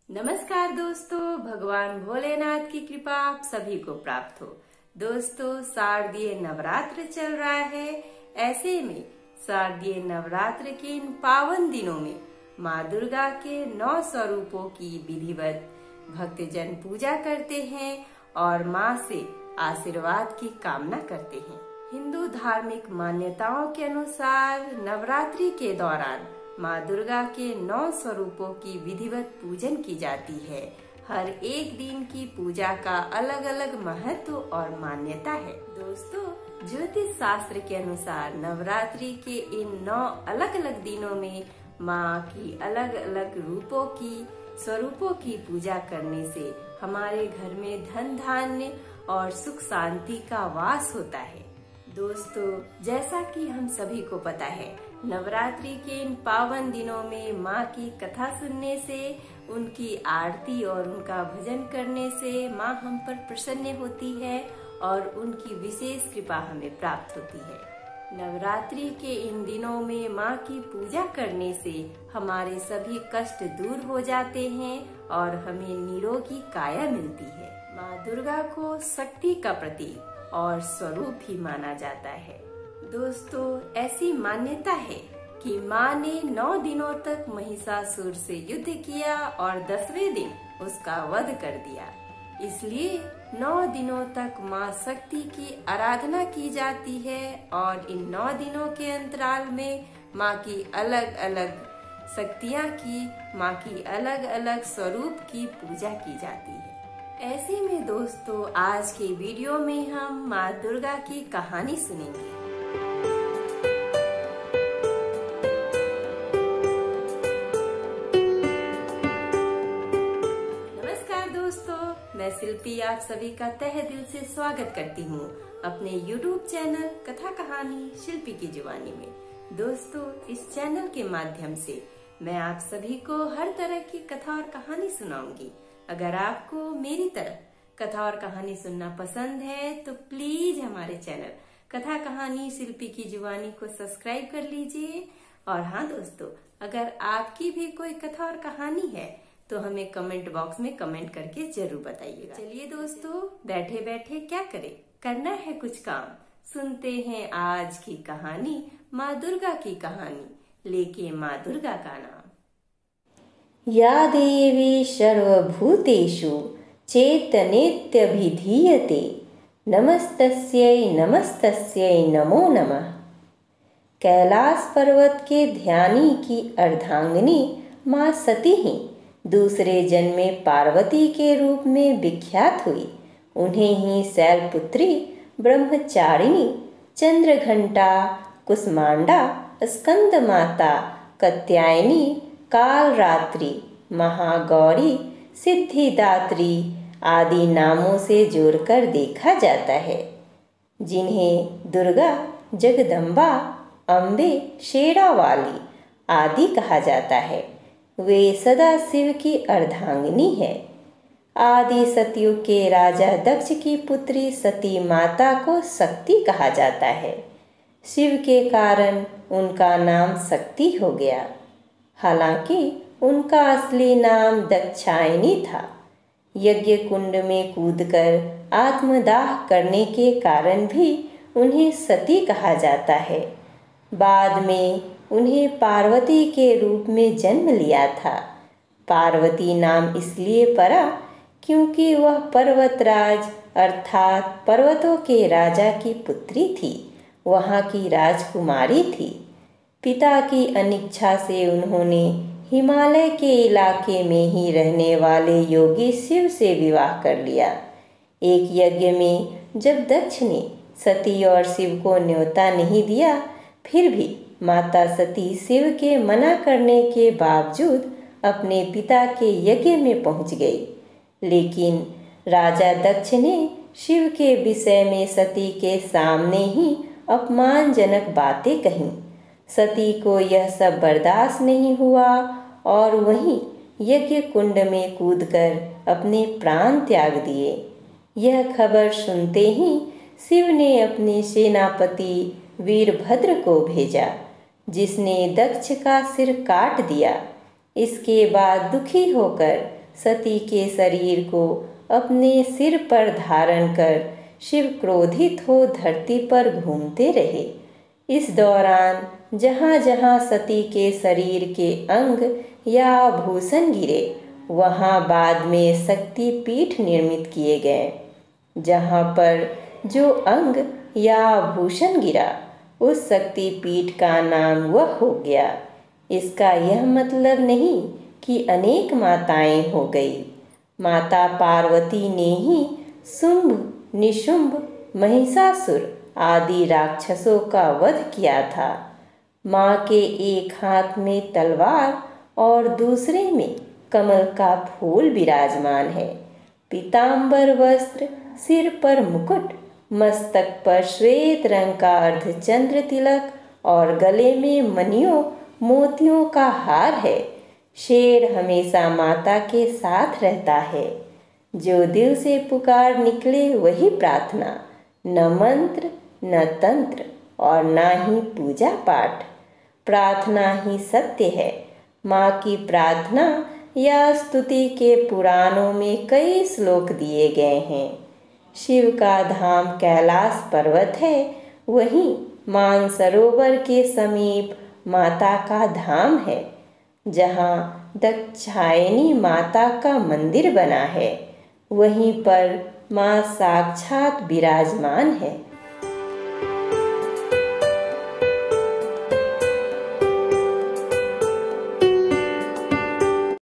नमस्कार दोस्तों, भगवान भोलेनाथ की कृपा आप सभी को प्राप्त हो। दोस्तों, शारदीय नवरात्र चल रहा है। ऐसे में शारदीय नवरात्र के इन पावन दिनों में माँ दुर्गा के 9 स्वरूपों की विधिवत भक्तजन पूजा करते हैं और माँ से आशीर्वाद की कामना करते हैं। हिंदू धार्मिक मान्यताओं के अनुसार नवरात्रि के दौरान माँ दुर्गा के 9 स्वरूपों की विधिवत पूजन की जाती है। हर एक दिन की पूजा का अलग अलग महत्व और मान्यता है। दोस्तों, ज्योतिष शास्त्र के अनुसार नवरात्रि के इन 9 अलग अलग दिनों में माँ की अलग अलग रूपों की स्वरूपों की पूजा करने से हमारे घर में धन धान्य और सुख शांति का वास होता है। दोस्तों, जैसा कि हम सभी को पता है, नवरात्रि के इन पावन दिनों में माँ की कथा सुनने से, उनकी आरती और उनका भजन करने से माँ हम पर प्रसन्न होती है और उनकी विशेष कृपा हमें प्राप्त होती है। नवरात्रि के इन दिनों में माँ की पूजा करने से हमारे सभी कष्ट दूर हो जाते हैं और हमें निरोगी काया मिलती है। माँ दुर्गा को शक्ति का प्रतीक और स्वरूप भी माना जाता है। दोस्तों, ऐसी मान्यता है कि माँ ने 9 दिनों तक महिषासुर से युद्ध किया और 10वें दिन उसका वध कर दिया। इसलिए 9 दिनों तक माँ शक्ति की आराधना की जाती है और इन 9 दिनों के अंतराल में माँ की अलग अलग शक्तियाँ की, माँ की अलग अलग स्वरूप की पूजा की जाती है। ऐसे में दोस्तों, आज के वीडियो में हम माँ दुर्गा की कहानी सुनेंगे। नमस्कार दोस्तों, मैं शिल्पी आप सभी का तहे दिल से स्वागत करती हूँ अपने YouTube चैनल कथा कहानी शिल्पी की जुबानी में। दोस्तों, इस चैनल के माध्यम से मैं आप सभी को हर तरह की कथा और कहानी सुनाऊंगी। अगर आपको मेरी तरह कथा और कहानी सुनना पसंद है तो प्लीज हमारे चैनल कथा कहानी शिल्पी की जुबानी को सब्सक्राइब कर लीजिए। और हाँ दोस्तों, अगर आपकी भी कोई कथा और कहानी है तो हमें कमेंट बॉक्स में कमेंट करके जरूर बताइएगा। चलिए दोस्तों, बैठे बैठे क्या करें, करना है कुछ काम। सुनते हैं आज की कहानी, माँ दुर्गा की कहानी, लेके माँ दुर्गा का नाम। या देवी सर्वभूतेषु चेतनेत्यभिधीयते नमस्तस्यै नमस्तस्यै नमो नमः। कैलाश पर्वत के ध्यानी की अर्धांगिनी माँ सती ही दूसरे जन्म में पार्वती के रूप में विख्यात हुई। उन्हें ही शैलपुत्री, ब्रह्मचारिणी, चंद्रघंटा, कुसमांडा, स्कंद माता, कात्यायनी, कालरात्रि, महागौरी, सिद्धिदात्री आदि नामों से जोड़कर देखा जाता है, जिन्हें दुर्गा, जगदम्बा, अम्बे, शेरावाली आदि कहा जाता है। वे सदा शिव की अर्धांगिनी है। आदि सतयुग के राजा दक्ष की पुत्री सती माता को शक्ति कहा जाता है। शिव के कारण उनका नाम शक्ति हो गया। हालांकि उनका असली नाम दक्षायनी था। यज्ञ कुंड में कूदकर आत्मदाह करने के कारण भी उन्हें सती कहा जाता है। बाद में उन्हें पार्वती के रूप में जन्म लिया था। पार्वती नाम इसलिए पड़ा क्योंकि वह पर्वतराज अर्थात पर्वतों के राजा की पुत्री थी, वहाँ की राजकुमारी थी। पिता की अनिच्छा से उन्होंने हिमालय के इलाके में ही रहने वाले योगी शिव से विवाह कर लिया। एक यज्ञ में जब दक्ष ने सती और शिव को न्योता नहीं दिया, फिर भी माता सती शिव के मना करने के बावजूद अपने पिता के यज्ञ में पहुंच गई। लेकिन राजा दक्ष ने शिव के विषय में सती के सामने ही अपमानजनक बातें कहीं। सती को यह सब बर्दाश्त नहीं हुआ और वहीं यज्ञ कुंड में कूदकर अपने प्राण त्याग दिए। यह खबर सुनते ही शिव ने अपने सेनापति वीरभद्र को भेजा, जिसने दक्ष का सिर काट दिया। इसके बाद दुखी होकर सती के शरीर को अपने सिर पर धारण कर शिव क्रोधित हो धरती पर घूमते रहे। इस दौरान जहाँ जहाँ सती के शरीर के अंग या आभूषण गिरे वहाँ बाद में शक्ति पीठ निर्मित किए गए। जहाँ पर जो अंग या आभूषण गिरा उस शक्ति पीठ का नाम वह हो गया। इसका यह मतलब नहीं कि अनेक माताएं हो गई। माता पार्वती ने ही शुंभ, निशुंभ, महिषासुर आदि राक्षसों का वध किया था। माँ के एक हाथ में तलवार और दूसरे में कमल का फूल विराजमान है। पीतांबर वस्त्र, सिर पर मुकुट, मस्तक पर श्वेत रंग का अर्धचंद्र तिलक और गले में मणियों मोतियों का हार है। शेर हमेशा माता के साथ रहता है। जो दिल से पुकार निकले वही प्रार्थना, न मंत्र न तंत्र और न ही पूजा पाठ। प्रार्थना ही सत्य है। माँ की प्रार्थना या स्तुति के पुराणों में कई श्लोक दिए गए हैं। शिव का धाम कैलाश पर्वत है, वहीं मानसरोवर के समीप माता का धाम है, जहाँ दाक्षायणी माता का मंदिर बना है। वहीं पर माँ साक्षात विराजमान है।